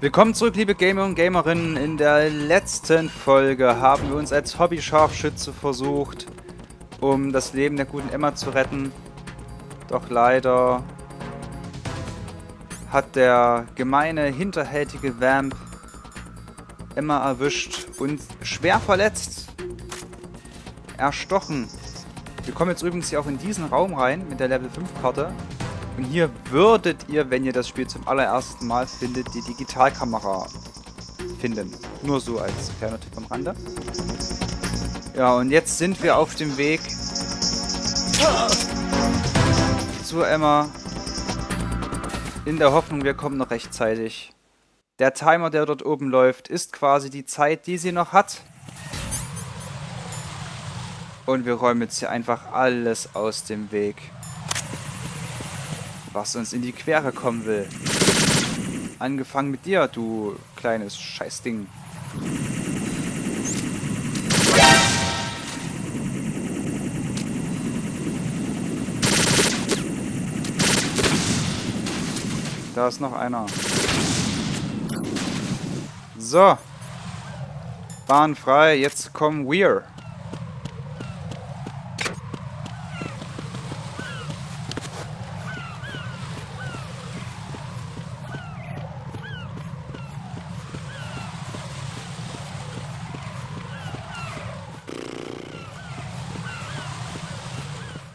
Willkommen zurück, liebe Gamer und Gamerinnen. In der letzten Folge haben wir uns als Hobby-Scharfschütze versucht, um das Leben der guten Emma zu retten. Doch leider hat der gemeine, hinterhältige Vamp Emma erwischt und schwer verletzt. Erstochen. Wir kommen jetzt übrigens hier auch in diesen Raum rein mit der Level 5 Karte. Und hier würdet ihr, wenn ihr das Spiel zum allerersten Mal findet, die Digitalkamera finden. Nur so als kleiner Tipp am Rande. Ja, und jetzt sind wir auf dem Weg zu Emma. In der Hoffnung, wir kommen noch rechtzeitig. Der Timer, der dort oben läuft, ist quasi die Zeit, die sie noch hat. Und wir räumen jetzt hier einfach alles aus dem Weg, was uns in die Quere kommen will. Angefangen mit dir, du kleines Scheißding. Da ist noch einer. So. Bahn frei, jetzt kommen wir.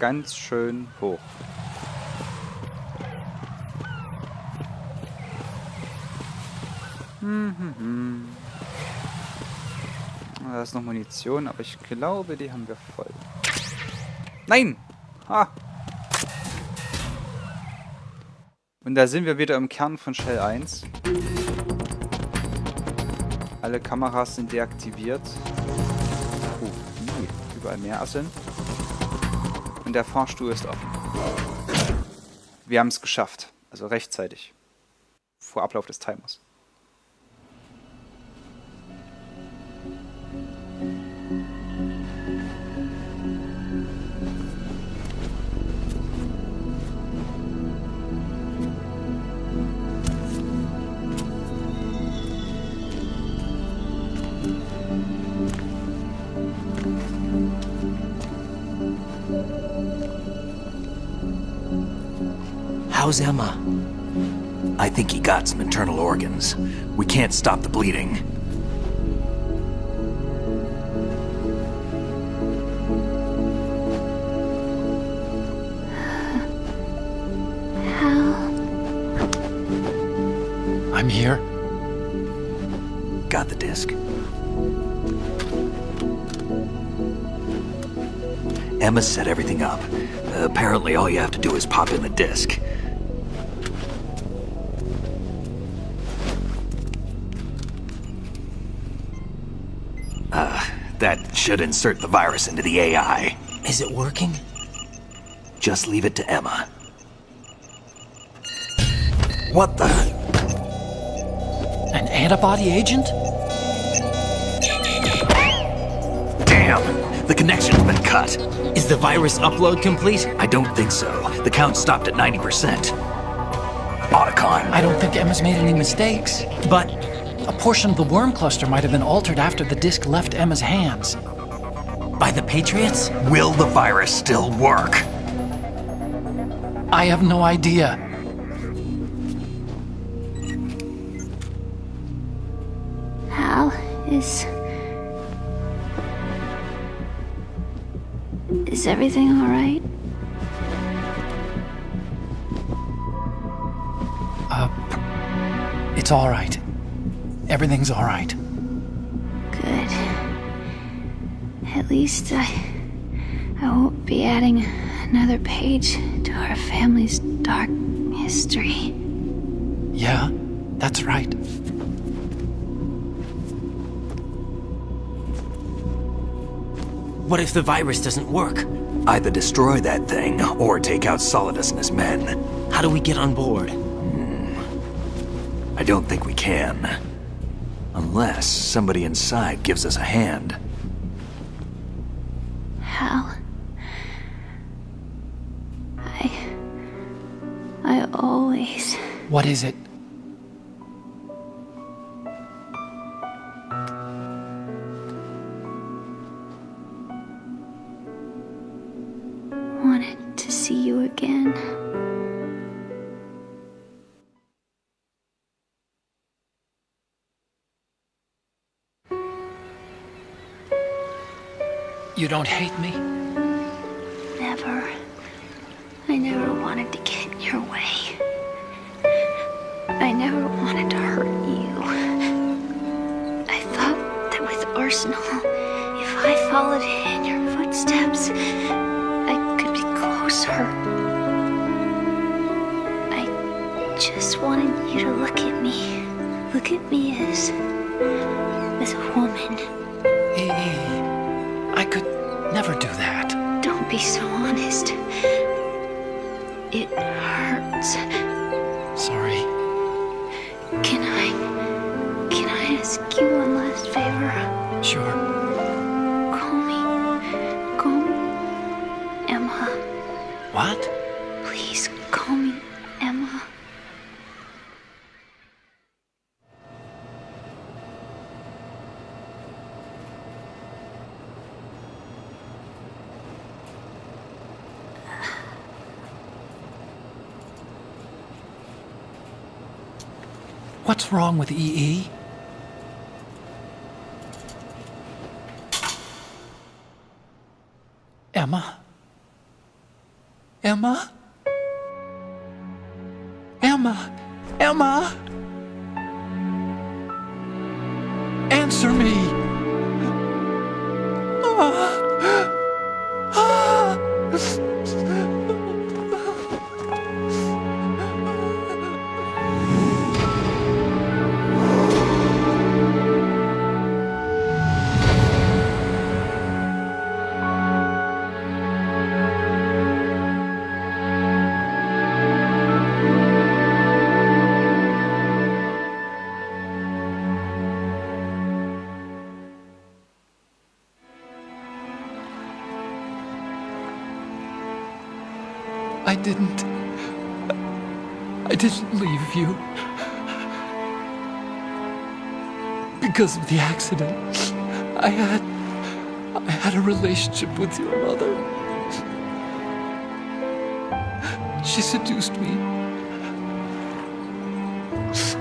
Ganz schön hoch. Da ist noch Munition, aber ich glaube, die haben wir voll. Nein! Ha! Und da sind wir wieder im Kern von Shell 1. Alle Kameras sind deaktiviert. Oh, überall mehr Asseln. Und der Fahrstuhl ist offen. Wir haben es geschafft. Also rechtzeitig. Vor Ablauf des Timers. How's Emma? I think he got some internal organs. We can't stop the bleeding. How? I'm here. Got the disc. Emma set everything up. Apparently all you have to do is pop in the disc. That should insert the virus into the AI. Is it working? Just leave it to Emma. What the? An antibody agent? Damn! The connection's been cut. Is the virus upload complete? I don't think so. The count stopped at 90%. Otacon. I don't think Emma's made any mistakes. But a portion of the worm cluster might have been altered after the disc left Emma's hands. By the Patriots? Will the virus still work? I have no idea. Hal, is everything all right? It's all right. Everything's all right. Good. At least I won't be adding another page to our family's dark history. Yeah, that's right. What if the virus doesn't work? Either destroy that thing, or take out Solidus and his men. How do we get on board? I don't think we can. Unless somebody inside gives us a hand. Hal, I always... What is it? to see you again. You don't hate me? Never. I never wanted to get in your way. I never wanted to hurt you. I thought that with Arsenal, if I followed in your footsteps, I could be closer. I just wanted you to look at me. Look at me as a woman. I could never do that. Don't be so honest. It hurts. Sorry. Can I ask you one last favor? Sure. Call me Emma. What? Please call me Emma. What's wrong with EE? Emma? Emma? Emma? Emma? Answer me! I didn't leave you. Because of the accident, I had a relationship with your mother. She seduced me.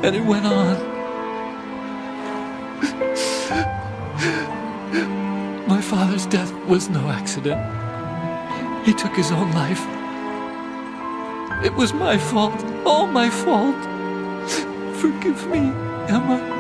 And it went on. My father's death was no accident. He took his own life. It was my fault, all my fault. Forgive me, Emma.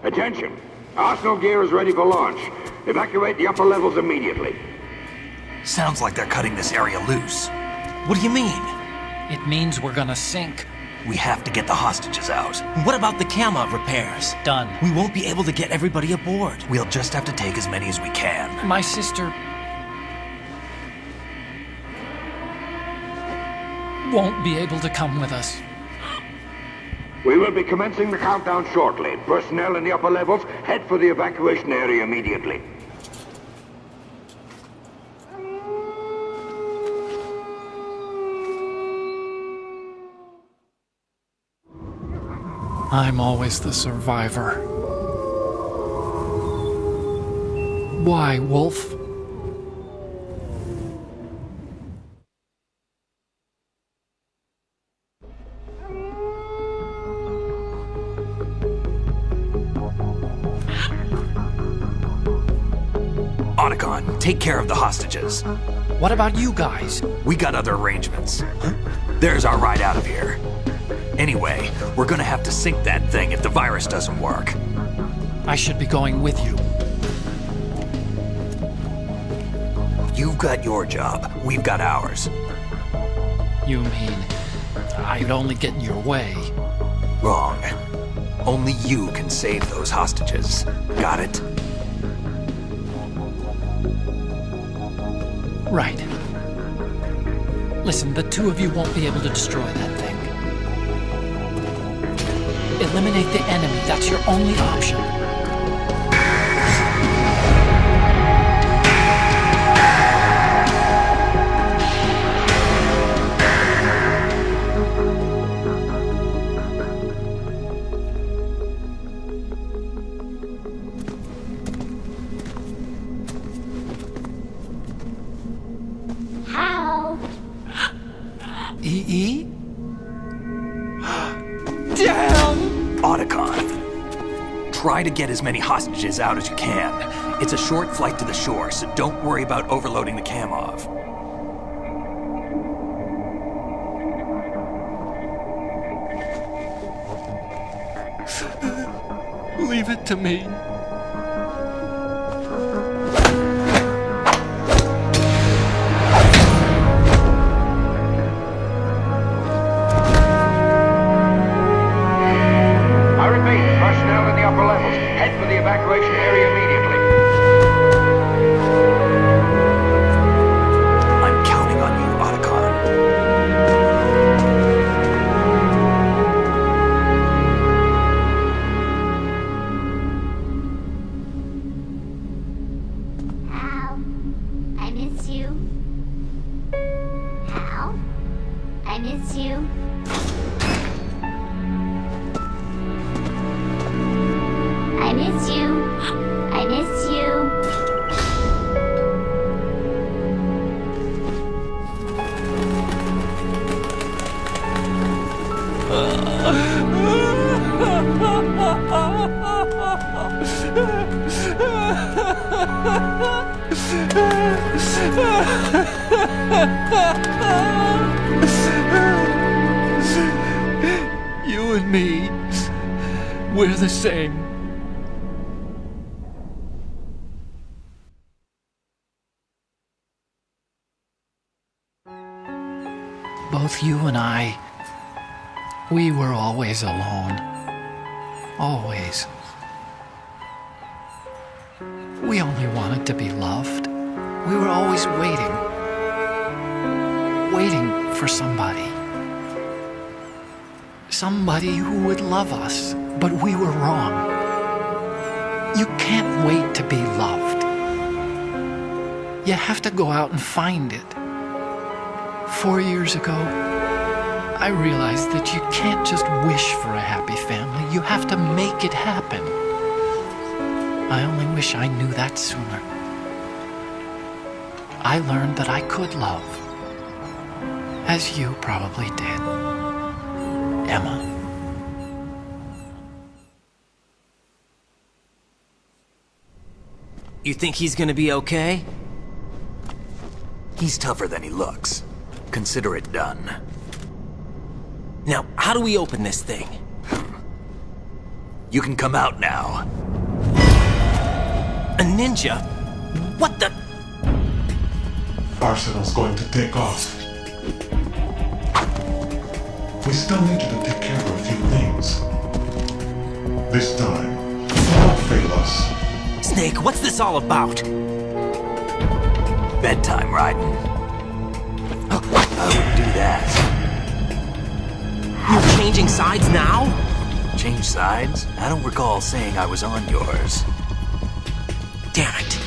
Attention! Arsenal gear is ready for launch. Evacuate the upper levels immediately. Sounds like they're cutting this area loose. What do you mean? It means we're gonna sink. We have to get the hostages out. What about the camera repairs? Done. We won't be able to get everybody aboard. We'll just have to take as many as we can. My sister won't be able to come with us. We will be commencing the countdown shortly. Personnel in the upper levels, head for the evacuation area immediately. I'm always the survivor. Why, Wolf? Otacon, take care of the hostages. What about you guys? We got other arrangements. Huh? There's our ride out of here. Anyway, we're gonna have to sink that thing if the virus doesn't work. I should be going with you. You've got your job, we've got ours. You mean I'd only get in your way? Wrong. Only you can save those hostages. Got it? Right. Listen, the two of you won't be able to destroy that thing. Eliminate the enemy. That's your only option. How? E.E.? Damn! Otacon. Try to get as many hostages out as you can. It's a short flight to the shore, so don't worry about overloading the Kamov. Leave it to me. I repeat, personnel in the upper levels, head for the evacuation area immediately. I'm counting on you, Otacon. Hal, I miss you. Hal, I miss you. I miss you. I miss you. You and me, we're the same. Both you and I, we were always alone. Always. We only wanted to be loved. We were always waiting. Waiting for somebody. Somebody who would love us, but we were wrong. You can't wait to be loved. You have to go out and find it. 4 years ago, I realized that you can't just wish for a happy family. You have to make it happen. I only wish I knew that sooner. I learned that I could love, as you probably did, Emma. You think he's gonna be okay? He's tougher than he looks. Consider it done. Now, how do we open this thing? You can come out now. A ninja? What the? Arsenal's going to take off. We still need you to take care of a few things. This time, don't fail us. Snake, what's this all about? Bedtime, Raiden. I wouldn't do that. You're changing sides now? Change sides? I don't recall saying I was on yours. Damn it.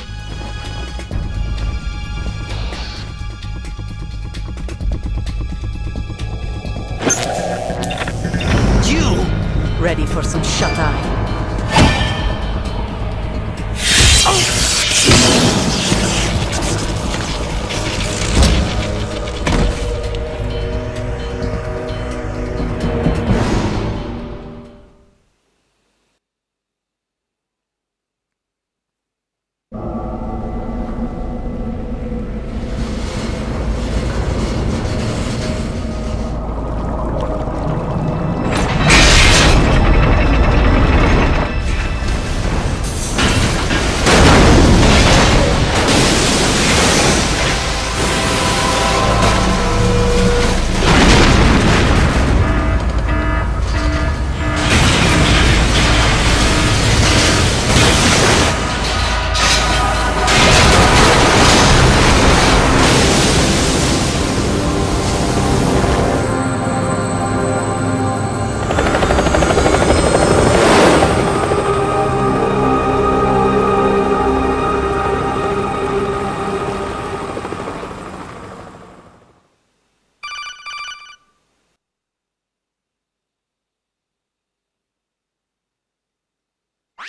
You! Ready for some shut-eye?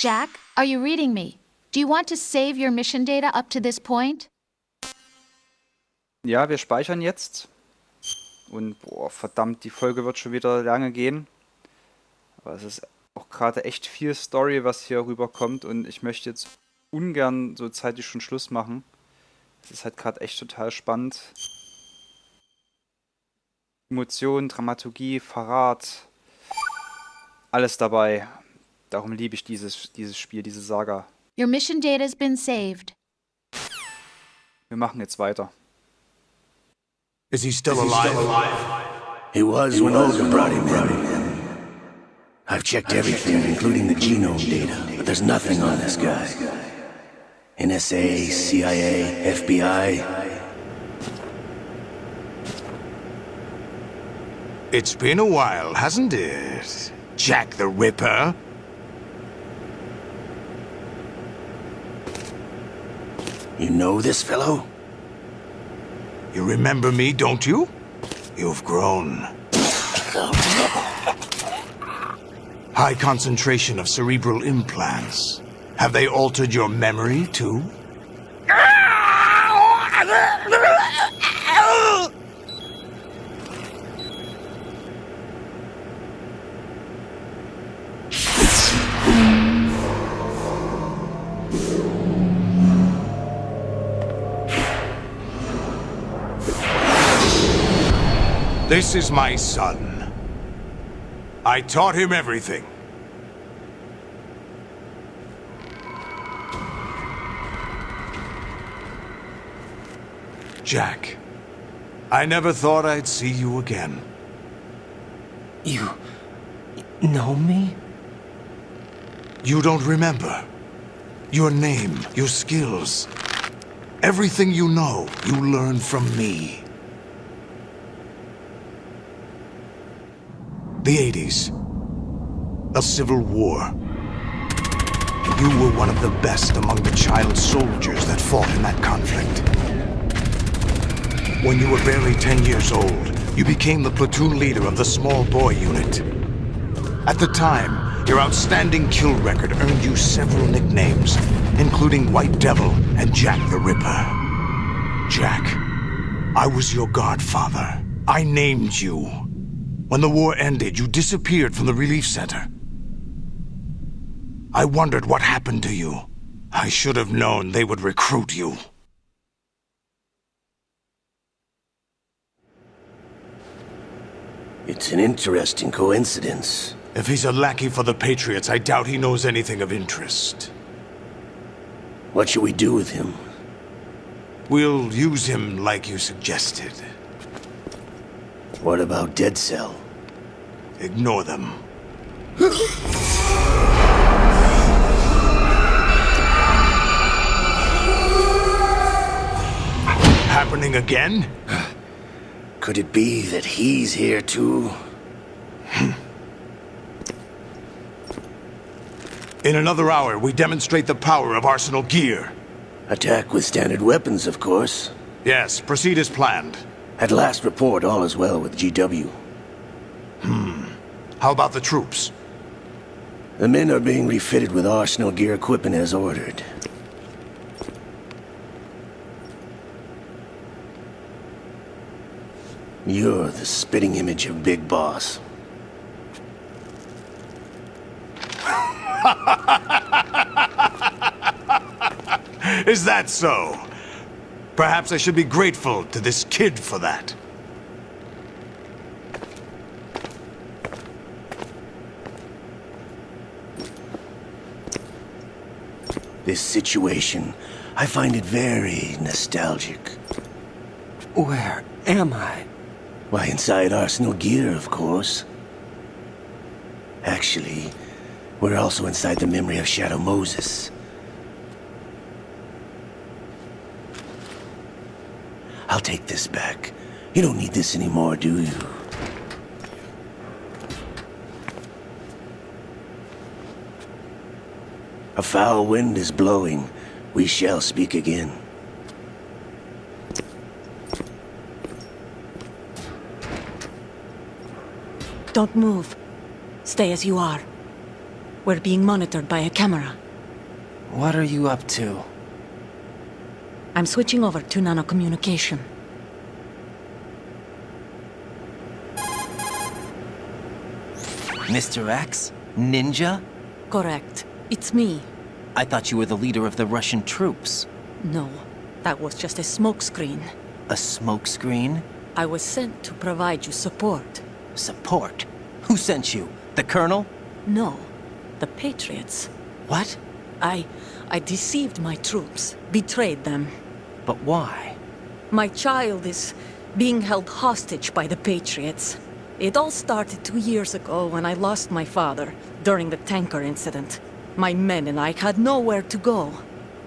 Jack, are you reading me? Do you want to save your mission data up to this point? Ja, wir speichern jetzt. Und boah, verdammt, die Folge wird schon wieder lange gehen. Aber es ist auch gerade echt viel Story, was hier rüberkommt. Und ich möchte jetzt ungern so zeitig schon Schluss machen. Es ist halt gerade echt total spannend. Emotionen, Dramaturgie, Verrat. Alles dabei. Darum liebe ich dieses Spiel, diese Saga. Your mission data has been saved. Wir machen jetzt weiter. Is he still alive? He was when Olga brought him in. I've checked everything, including the genome data, but there's nothing on this guy. NSA, CIA, FBI. It's been a while, hasn't it? Jack the Ripper? You know this fellow? You remember me, don't you? You've grown. High concentration of cerebral implants. Have they altered your memory, too? This is my son. I taught him everything. Jack, I never thought I'd see you again. You know me? You don't remember. Your name, your skills. Everything you know, you learned from me. The 80s. A civil war. You were one of the best among the child soldiers that fought in that conflict. When you were barely 10 years old, you became the platoon leader of the small boy unit. At the time, your outstanding kill record earned you several nicknames, including White Devil and Jack the Ripper. Jack, I was your godfather. I named you. When the war ended, you disappeared from the relief center. I wondered what happened to you. I should have known they would recruit you. It's an interesting coincidence. If he's a lackey for the Patriots, I doubt he knows anything of interest. What should we do with him? We'll use him like you suggested. What about Dead Cell? Ignore them. Happening again? Could it be that he's here too? In another hour, we demonstrate the power of Arsenal gear. Attack with standard weapons, of course. Yes, proceed as planned. At last report, all is well with GW. How about the troops? The men are being refitted with Arsenal gear equipment as ordered. You're the spitting image of Big Boss. Is that so? Perhaps I should be grateful to this kid for that. This situation, I find it very nostalgic. Where am I? Why, inside Arsenal gear, of course. Actually, we're also inside the memory of Shadow Moses. I'll take this back. You don't need this anymore, do you? A foul wind is blowing. We shall speak again. Don't move. Stay as you are. We're being monitored by a camera. What are you up to? I'm switching over to nanocommunication. Mr. X? Ninja? Correct. It's me. I thought you were the leader of the Russian troops. No, that was just a smokescreen. A smokescreen? I was sent to provide you support. Support? Who sent you? The Colonel? No, the Patriots. What? I deceived my troops, betrayed them. But why? My child is being held hostage by the Patriots. It all started 2 years ago when I lost my father during the tanker incident. My men and I had nowhere to go,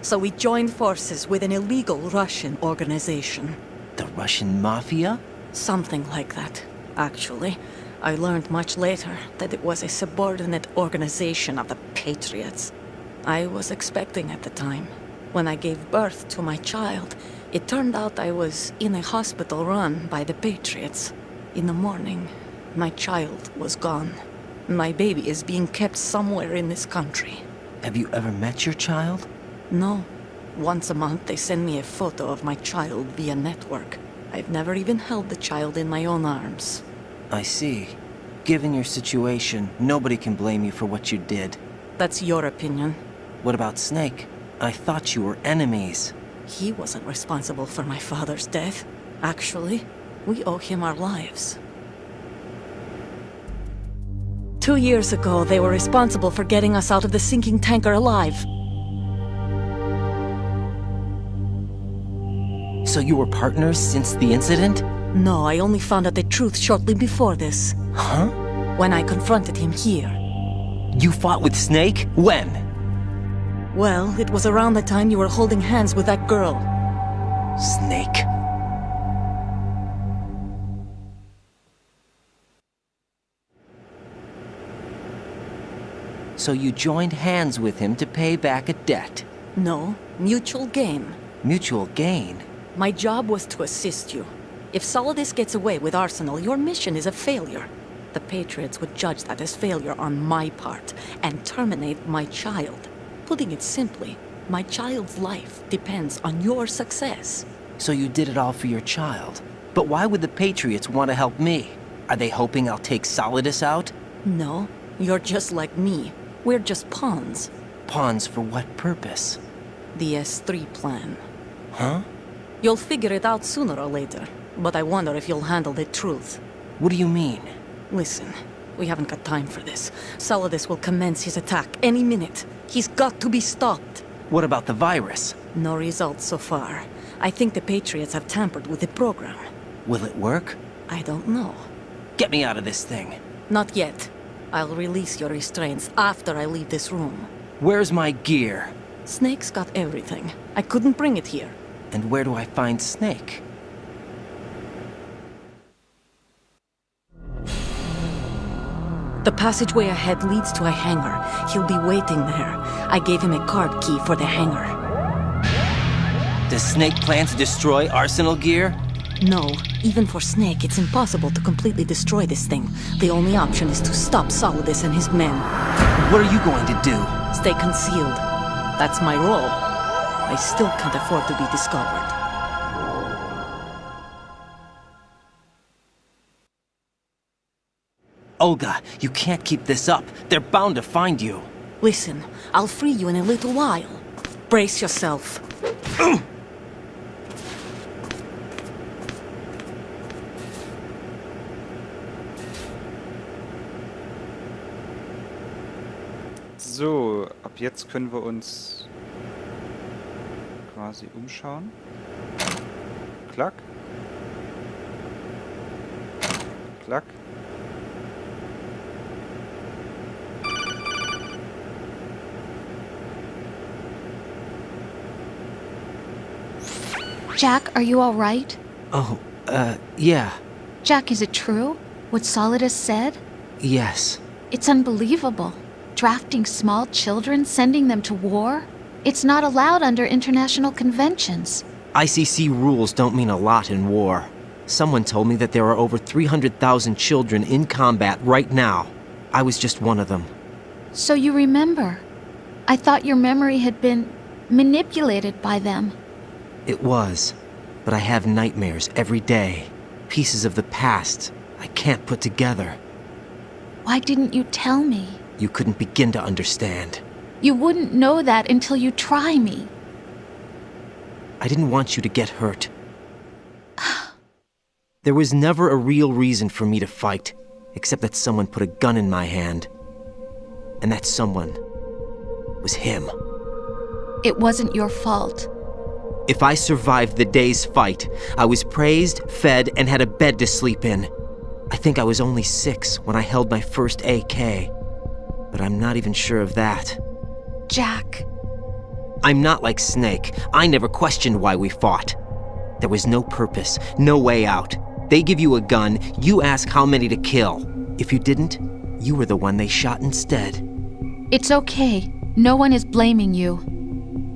so we joined forces with an illegal Russian organization. The Russian Mafia? Something like that, actually. I learned much later that it was a subordinate organization of the Patriots. I was expecting at the time. When I gave birth to my child, it turned out I was in a hospital run by the Patriots. In the morning, my child was gone. My baby is being kept somewhere in this country. Have you ever met your child? No. Once a month they send me a photo of my child via network. I've never even held the child in my own arms. I see. Given your situation, nobody can blame you for what you did. That's your opinion. What about Snake? I thought you were enemies. He wasn't responsible for my father's death. Actually, we owe him our lives. 2 years ago, they were responsible for getting us out of the sinking tanker alive. So you were partners since the incident? No, I only found out the truth shortly before this. Huh? When I confronted him here. You fought with Snake? When? Well, it was around the time you were holding hands with that girl. Snake. So you joined hands with him to pay back a debt? No, mutual gain. Mutual gain? My job was to assist you. If Solidus gets away with Arsenal, your mission is a failure. The Patriots would judge that as failure on my part and terminate my child. Putting it simply, my child's life depends on your success. So you did it all for your child. But why would the Patriots want to help me? Are they hoping I'll take Solidus out? No, you're just like me. We're just pawns. Pawns for what purpose? The S3 plan. Huh? You'll figure it out sooner or later, but I wonder if you'll handle the truth. What do you mean? Listen, we haven't got time for this. Solidus will commence his attack any minute. He's got to be stopped. What about the virus? No results so far. I think the Patriots have tampered with the program. Will it work? I don't know. Get me out of this thing. Not yet. I'll release your restraints after I leave this room. Where's my gear? Snake's got everything. I couldn't bring it here. And where do I find Snake? The passageway ahead leads to a hangar. He'll be waiting there. I gave him a card key for the hangar. Does Snake plan to destroy Arsenal gear? No. Even for Snake, it's impossible to completely destroy this thing. The only option is to stop Solidus and his men. What are you going to do? Stay concealed. That's my role. I still can't afford to be discovered. Olga, you can't keep this up. They're bound to find you. Listen, I'll free you in a little while. Brace yourself. So, ab jetzt können wir uns quasi umschauen. Klack. Klack. Jack, are you all right? Oh, yeah. Jack, is it true? What Solidus said? Yes. It's unbelievable. Drafting small children, sending them to war? It's not allowed under international conventions. ICC rules don't mean a lot in war. Someone told me that there are over 300,000 children in combat right now. I was just one of them. So you remember. I thought your memory had been manipulated by them. It was, but I have nightmares every day. Pieces of the past I can't put together. Why didn't you tell me? You couldn't begin to understand. You wouldn't know that until you try me. I didn't want you to get hurt. There was never a real reason for me to fight, except that someone put a gun in my hand. And that someone was him. It wasn't your fault. If I survived the day's fight, I was praised, fed, and had a bed to sleep in. I think I was only 6 when I held my first AK. But I'm not even sure of that. Jack. I'm not like Snake. I never questioned why we fought. There was no purpose, no way out. They give you a gun, you ask how many to kill. If you didn't, you were the one they shot instead. It's okay. No one is blaming you.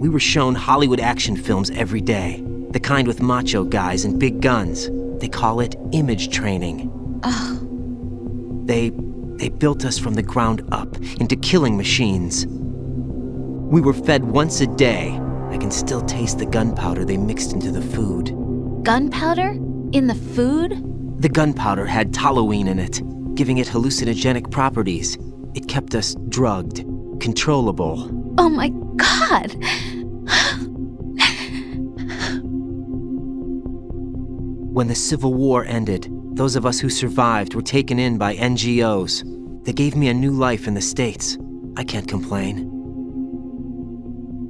We were shown Hollywood action films every day. The kind with macho guys and big guns. They call it image training. They built us from the ground up into killing machines. We were fed once a day. I can still taste the gunpowder they mixed into the food. Gunpowder? In the food? The gunpowder had toluene in it, giving it hallucinogenic properties. It kept us drugged, controllable. Oh my God! When the Civil War ended, those of us who survived were taken in by NGOs. They gave me a new life in the States. I can't complain.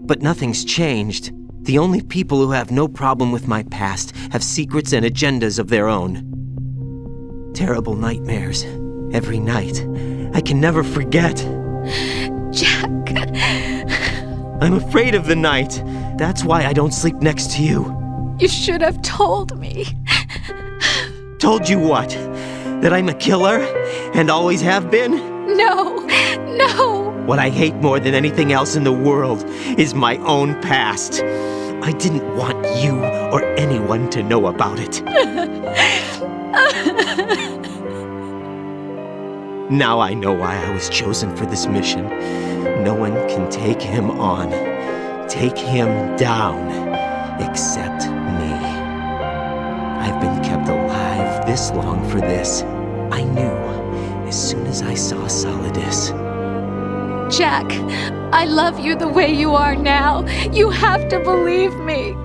But nothing's changed. The only people who have no problem with my past have secrets and agendas of their own. Terrible nightmares. Every night. I can never forget. Jack. I'm afraid of the night. That's why I don't sleep next to you. You should have told me. Told you what? That I'm a killer? And always have been? No. No. What I hate more than anything else in the world is my own past. I didn't want you or anyone to know about it. Now I know why I was chosen for this mission. No one can take him on, take him down, except me. I've been kept alive this long for this. I knew as soon as I saw Solidus. Jack, I love you the way you are now. You have to believe me.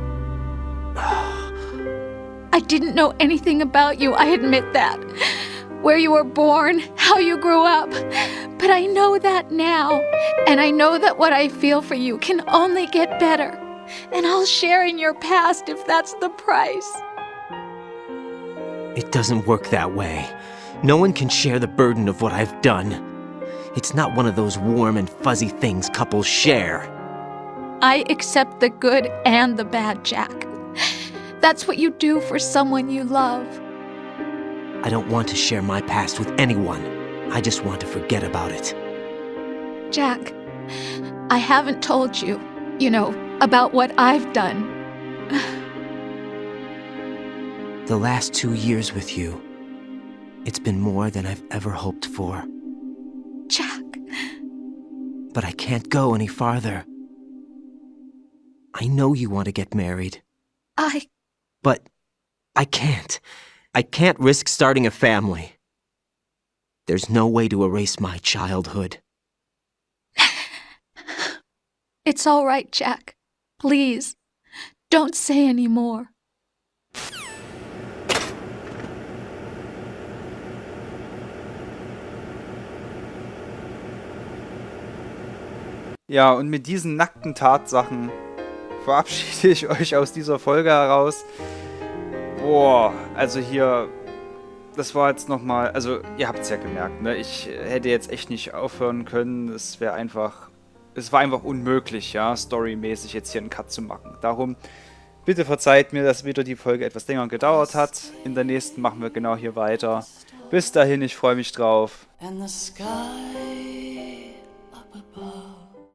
I didn't know anything about you, I admit that. Where you were born, how you grew up. But I know that now. And I know that what I feel for you can only get better. And I'll share in your past if that's the price. It doesn't work that way. No one can share the burden of what I've done. It's not one of those warm and fuzzy things couples share. I accept the good and the bad, Jack. That's what you do for someone you love. I don't want to share my past with anyone. I just want to forget about it. Jack, I haven't told you, about what I've done. The last 2 years with you, it's been more than I've ever hoped for. Jack. But I can't go any farther. I know you want to get married. But I can't. I can't risk starting a family. There's no way to erase my childhood. It's all right, Jack. Please, don't say any more. Ja, und mit diesen nackten Tatsachen verabschiede ich euch aus dieser Folge heraus. Boah, also hier, das war jetzt nochmal, also ihr habt es ja gemerkt, ne? Ich hätte jetzt echt nicht aufhören können. Es war einfach unmöglich, ja, storymäßig jetzt hier einen Cut zu machen. Darum, bitte verzeiht mir, dass wieder die Folge etwas länger gedauert hat. In der nächsten machen wir genau hier weiter. Bis dahin, ich freue mich drauf. And the sky